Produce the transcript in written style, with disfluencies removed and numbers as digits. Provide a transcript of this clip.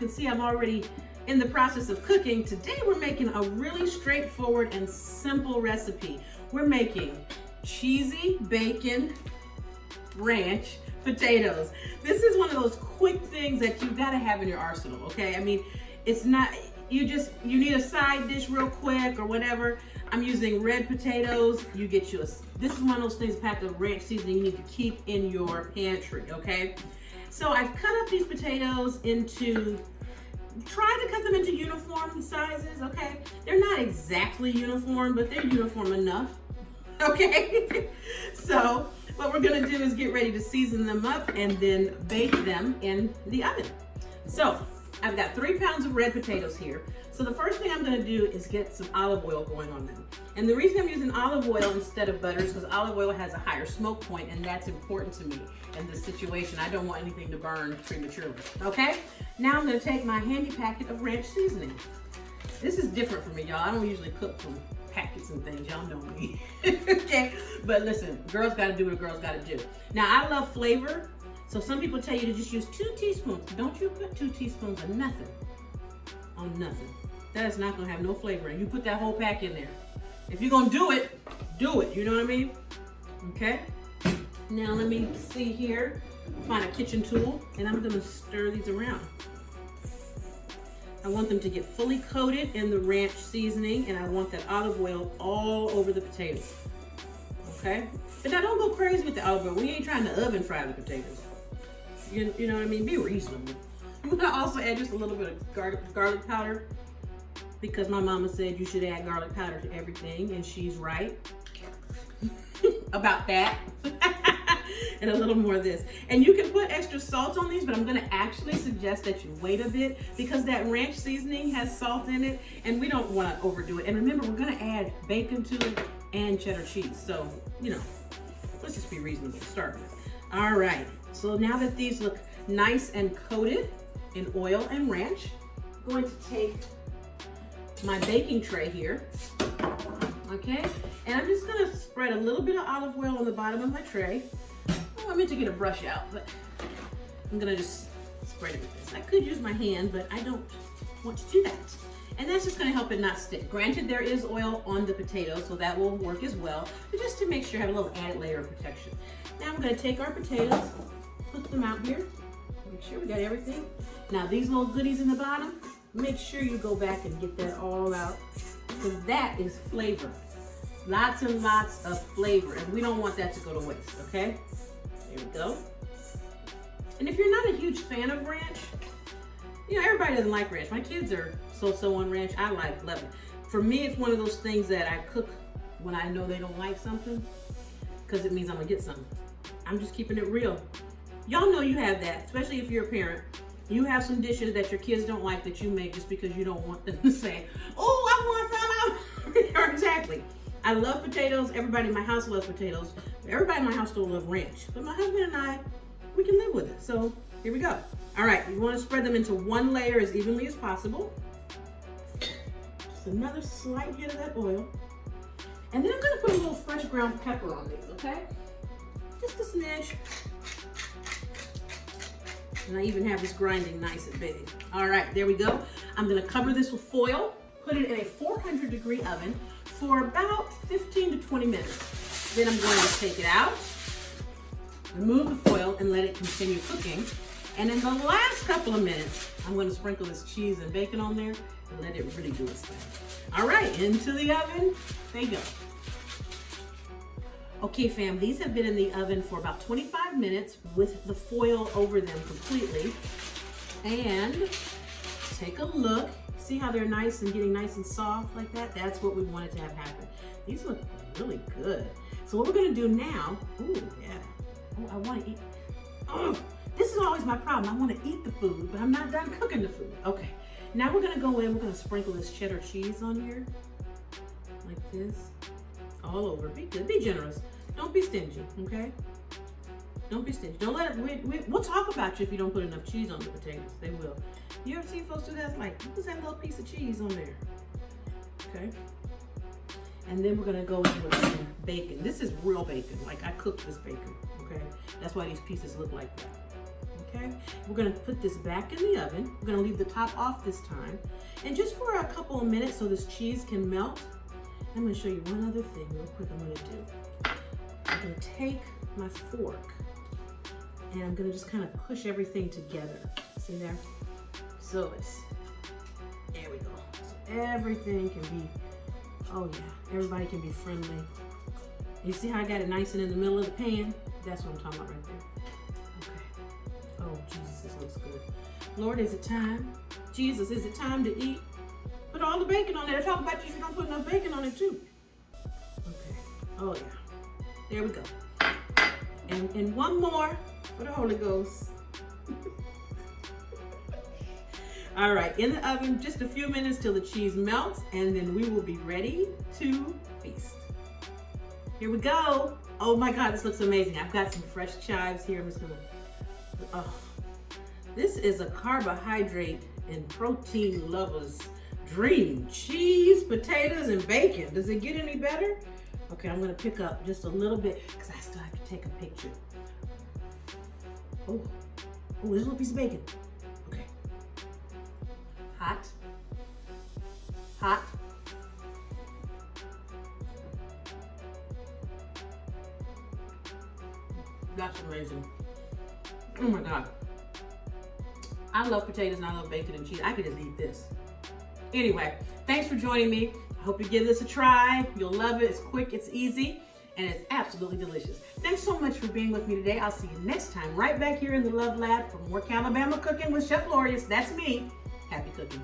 can see I'm already in the process of cooking. Today we're making a really straightforward and simple recipe. We're making cheesy bacon ranch potatoes. This is one of those quick things that you gotta have in your arsenal, okay? I mean, it's not, you need a side dish real quick or whatever. I'm using red potatoes. You get you this is one of those things packed with ranch seasoning you need to keep in your pantry, okay? So I've cut up these potatoes into, try to cut them into uniform sizes, okay? They're not exactly uniform, but they're uniform enough, okay? So what we're gonna do is get ready to season them up and then bake them in the oven. So I've got 3 pounds of red potatoes here. So the first thing I'm gonna do is get some olive oil going on them. And the reason I'm using olive oil instead of butter is because olive oil has a higher smoke point, and that's important to me in this situation. I don't want anything to burn prematurely, okay? Now I'm gonna take my handy packet of ranch seasoning. This is different for me, y'all. I don't usually cook from packets and things, y'all know me, okay? But listen, girls gotta do what a girl's gotta do. Now I love flavor, so some people tell you to just use 2 teaspoons. Don't you put 2 teaspoons of nothing on nothing. That is not gonna have no flavor, and you put that whole pack in there. If you're gonna do it, you know what I mean? Okay? Now let me see here, find a kitchen tool, and I'm gonna stir these around. I want them to get fully coated in the ranch seasoning, and I want that olive oil all over the potatoes, okay? But now don't go crazy with the olive oil. We ain't trying to oven fry the potatoes. You know what I mean? Be reasonable. I'm gonna also add just a little bit of garlic powder, because my mama said you should add garlic powder to everything, and she's right about that. And a little more of this. And you can put extra salt on these, but I'm gonna actually suggest that you wait a bit, because that ranch seasoning has salt in it, and we don't wanna overdo it. And remember, we're gonna add bacon to it and cheddar cheese. So, you know, let's just be reasonable to start with. All right, so now that these look nice and coated in oil and ranch, I'm going to take my baking tray here, okay? And I'm just gonna spread a little bit of olive oil on the bottom of my tray. Oh, I meant to get a brush out, but I'm gonna just spread it with this. I could use my hand, but I don't want to do that. And that's just gonna help it not stick. Granted, there is oil on the potatoes, so that will work as well, but just to make sure I have a little added layer of protection. Now I'm gonna take our potatoes, put them out here, make sure we got everything. Now these little goodies in the bottom, make sure you go back and get that all out, because that is flavor. Lots and lots of flavor, and we don't want that to go to waste, okay? There we go. And if you're not a huge fan of ranch, you know, everybody doesn't like ranch. My kids are so-so on ranch. I love it. For me, it's one of those things that I cook when I know they don't like something, because it means I'm gonna get something. I'm just keeping it real. Y'all know you have that, especially if you're a parent. You have some dishes that your kids don't like that you make just because you don't want them to say, oh, I want some. Exactly. I love potatoes. Everybody in my house loves potatoes. Everybody in my house don't love ranch. But my husband and I, we can live with it. So here we go. All right, you want to spread them into one layer as evenly as possible. Just another slight hit of that oil. And then I'm gonna put a little fresh ground pepper on these, okay? Just a smidge. And I even have this grinding nice and big. All right, there we go. I'm gonna cover this with foil, put it in a 400-degree oven for about 15 to 20 minutes. Then I'm going to take it out, remove the foil, and let it continue cooking. And in the last couple of minutes, I'm going to sprinkle this cheese and bacon on there and let it really do its thing. All right, into the oven they go. Okay, fam, these have been in the oven for about 25 minutes with the foil over them completely. And take a look. See how they're nice and getting nice and soft like that? That's what we wanted to have happen. These look really good. So what we're gonna do now, ooh, yeah. Oh, I wanna eat. Oh, this is always my problem. I wanna eat the food, but I'm not done cooking the food. Okay, now we're gonna go in, we're gonna sprinkle this cheddar cheese on here, like this, all over. Be good, be generous. Don't be stingy, okay? Don't be stingy. Don't let it, we'll talk about you if you don't put enough cheese on the potatoes. They will. You ever seen folks do that? It's like, what's that little piece of cheese on there? Okay. And then we're gonna go in with some bacon. This is real bacon. Like, I cooked this bacon, okay? That's why these pieces look like that, okay? We're gonna put this back in the oven. We're gonna leave the top off this time. And just for a couple of minutes so this cheese can melt, I'm gonna show you one other thing real quick I'm gonna do. I'm gonna take my fork and I'm gonna just kind of push everything together. See there? So there we go. So everything can be, oh yeah, everybody can be friendly. You see how I got it nice and in the middle of the pan? That's what I'm talking about right there. Okay. Oh, Jesus, this looks good. Lord, is it time? Jesus, is it time to eat? Put all the bacon on there. Talk about you if you don't put enough bacon on it too. Okay. Oh yeah. There we go. And one more for the Holy Ghost. All right, in the oven, just a few minutes till the cheese melts, and then we will be ready to feast. Here we go. Oh my God, this looks amazing. I've got some fresh chives here. I'm just gonna, oh. This is a carbohydrate and protein lover's dream. Cheese, potatoes, and bacon. Does it get any better? Okay, I'm gonna pick up just a little bit because I still have to take a picture. Oh, there's a little piece of bacon. Okay. Hot. Hot. That's amazing. Oh my God. I love potatoes and I love bacon and cheese. I could just eat this. Anyway, thanks for joining me. I hope you give this a try. You'll love it. It's quick, it's easy, and it's absolutely delicious. Thanks so much for being with me today. I'll see you next time right back here in the Love Lab for more Calabama cooking with Chef Lorious. That's me. Happy cooking.